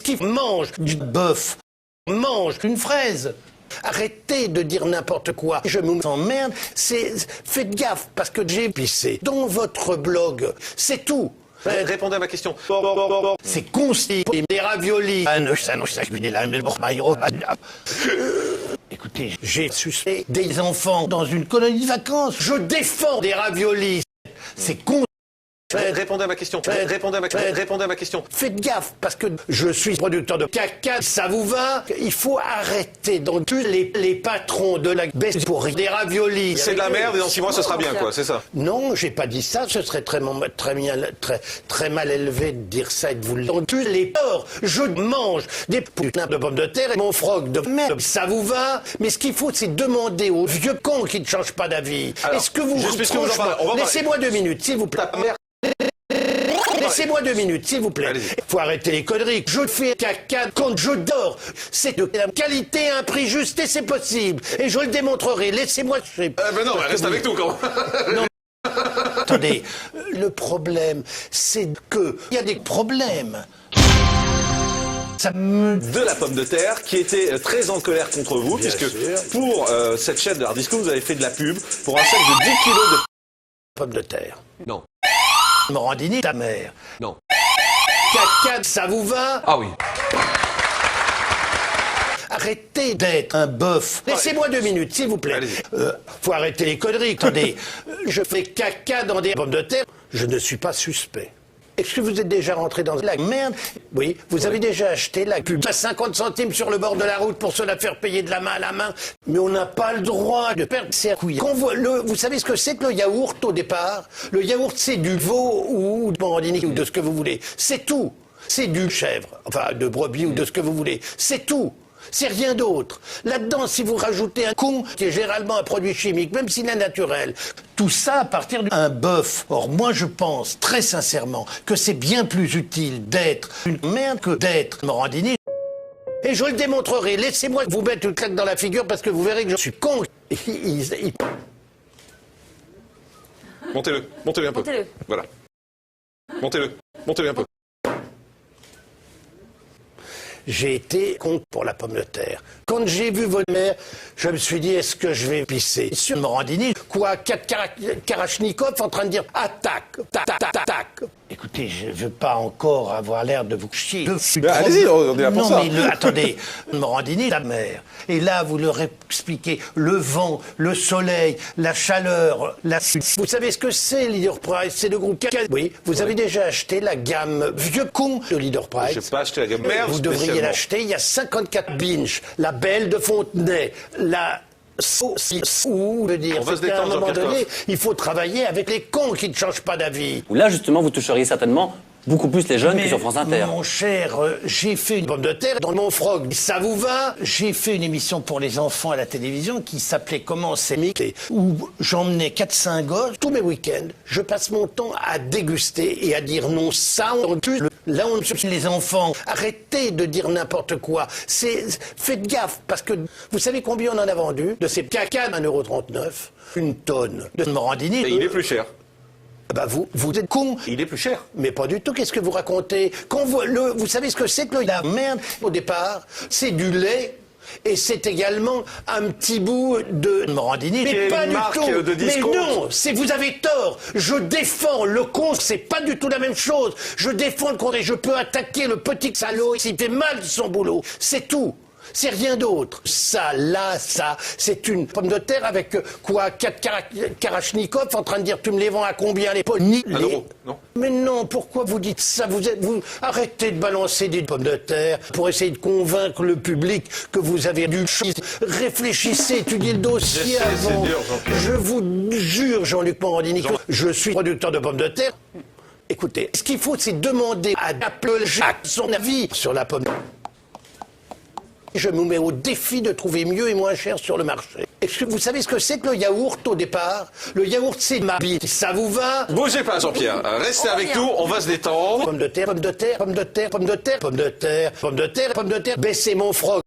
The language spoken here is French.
qui mange du bœuf mange une fraise. Arrêtez de dire n'importe quoi. Je m'emmerde. Faites gaffe parce que j'ai pissé dans votre blog. C'est tout. Répondez à ma question. C'est constipé, des raviolis. Écoutez, j'ai sucé des enfants dans une colonie de vacances. Je défends des raviolis. C'est constipé. Répondez à ma question. Répondez à ma question. Faites gaffe, parce que je suis producteur de caca, ça vous va? Il faut arrêter d'enculer les patrons de la baisse pour des raviolis. C'est de la merde et dans 6 mois ce sera bien, quoi, c'est ça? Non, j'ai pas dit ça, ce serait très mal élevé de dire ça et de vous l'enculer les porcs. Je mange des putains de pommes de terre et mon frog de merde, ça vous va? Mais ce qu'il faut, c'est demander aux vieux cons qui ne changent pas d'avis. Est-ce que vous... Laissez-moi 2 minutes, s'il vous plaît. Laissez-moi 2 minutes, s'il vous plaît. Il faut arrêter les conneries. Je fais caca quand je dors. C'est de qualité à un prix juste et c'est possible. Et je le démontrerai. Laissez-moi... Ben non, reste avec nous quand même. Non. Attendez, le problème, c'est que... Il y a des problèmes. De la pomme de terre qui était très en colère contre vous, bien puisque sûr. pour cette chaîne de Hard Disco, vous avez fait de la pub pour un chèque de 10 kilos de pommes de terre. Non. Morandini, ta mère. Non. Caca, ça vous va? Ah oui. Arrêtez d'être un bœuf. Laissez-moi 2 minutes, s'il vous plaît. Faut arrêter les conneries. Attendez, je fais caca dans des pommes de terre. Je ne suis pas suspect. Est-ce que vous êtes déjà rentré dans la merde? Oui, vous avez déjà acheté la pub à 50 centimes sur le bord de la route pour se la faire payer de la main à la main. Mais on n'a pas le droit de perdre ses couilles. Vous savez ce que c'est que le yaourt au départ? Le yaourt, c'est du veau ou de morandini ou de ce que vous voulez. C'est tout. C'est du chèvre, enfin de brebis ou de ce que vous voulez. C'est tout. C'est rien d'autre. Là-dedans, si vous rajoutez un con, qui est généralement un produit chimique, même s'il est naturel, tout ça à partir d'un bœuf. Or, moi, je pense, très sincèrement, que c'est bien plus utile d'être une merde que d'être Morandini. Et je le démontrerai. Laissez-moi vous mettre une claque dans la figure parce que vous verrez que je suis con. Montez-le un peu. Montez-le. Voilà. Montez-le un peu. J'ai été contre pour la pomme de terre. Quand j'ai vu votre mère, je me suis dit, est-ce que je vais pisser sur Morandini? Quoi, 4 Karachnikov en train de dire attaque, tac. Écoutez, je veux pas encore avoir l'air de vous chier. Allez-y, on est là pour ça. Non, mais attendez, Morandini, la mer. Et là, vous leur expliquez le vent, le soleil, la chaleur, Vous savez ce que c'est, Leader Price? C'est le groupe... Oui, vous avez déjà acheté la gamme vieux con de Leader Price? Je n'ai pas acheté la gamme merde. Vous devriez l'acheter. Il y a 54 binges. La Belle de Fontenay, la... Ou de dire, on va se qu'à un détendre, moment Jean-Pierre donné, il faut travailler avec les cons qui ne changent pas d'avis. Là, justement, vous toucheriez certainement beaucoup plus les jeunes que sur France Inter. Mon cher, j'ai fait une pomme de terre dans mon frog. Ça vous va? J'ai fait une émission pour les enfants à la télévision qui s'appelait Comment c'est mixé, où j'emmenais 4-5 gosses. Tous mes week-ends, je passe mon temps à déguster et à dire non, ça on tue. Là on tue les enfants. Arrêtez de dire n'importe quoi. Faites gaffe, parce que vous savez combien on en a vendu de ces caca d'1,39 €? Une tonne de Morandini. Et il est plus cher. Bah vous êtes con. Il est plus cher. Mais pas du tout, qu'est-ce que vous racontez? Vous savez ce que c'est que la merde au départ? C'est du lait et c'est également un petit bout de Morandini. Mais pas du tout. Mais non, vous avez tort. Je défends le con, c'est pas du tout la même chose. Je défends le con et je peux attaquer le petit salaud s'il fait mal son boulot. C'est tout. C'est rien d'autre. Ça, c'est une pomme de terre avec quoi, 4 Karachnikov en train de dire tu me les vends à combien les pommes? Non. Mais non, pourquoi vous dites ça? Vous arrêtez de balancer des pommes de terre pour essayer de convaincre le public que vous avez du chose. Réfléchissez, étudiez le dossier avant. Je vous jure, Jean-Luc Morandini, je suis producteur de pommes de terre. Écoutez, ce qu'il faut, c'est demander à Applejack son avis sur la pomme de terre. Je me mets au défi de trouver mieux et moins cher sur le marché. Est-ce que vous savez ce que c'est que le yaourt au départ? Le yaourt, c'est ma bite. Ça vous va? Bougez pas, Jean-Pierre. Restez avec nous, on va se détendre. Pomme de terre, pomme de terre, pomme de terre, pomme de terre, pomme de terre, pomme de terre, pomme de terre. Baissez mon frog.